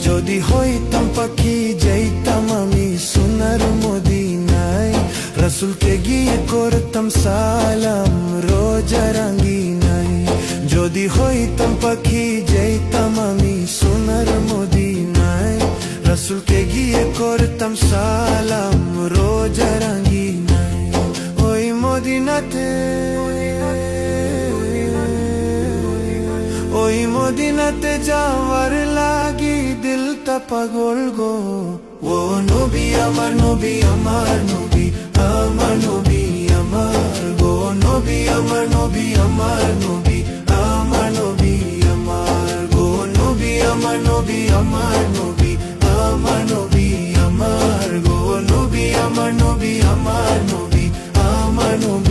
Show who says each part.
Speaker 1: যদি হইতাম পাখি যাইতাম আমি সোনার মদিনায়, রাসূলকে গিয়ে করতাম সালাম রোজা রাঙ্গিনায়। যদি হইতাম পাখি যাইতাম আমি সোনার মদিনায়, রাসূলকে গিয়ে করতাম সালাম রোজা রাঙ্গিনায়। ওই মদিনাতে, ওই মদিনাতে যাওয়ার লাগি দিলটা পাগল গো। ও নবী আমার নবী আমার নবী, আমার নবী আমার গো। নবী আমার নবী আমার নবী, আমার নবী আমার গো। নবী আমার নবী আমার নবী, আমার নবী আমার গো। নবী আমার নবী আমার নবী, আমার নবী।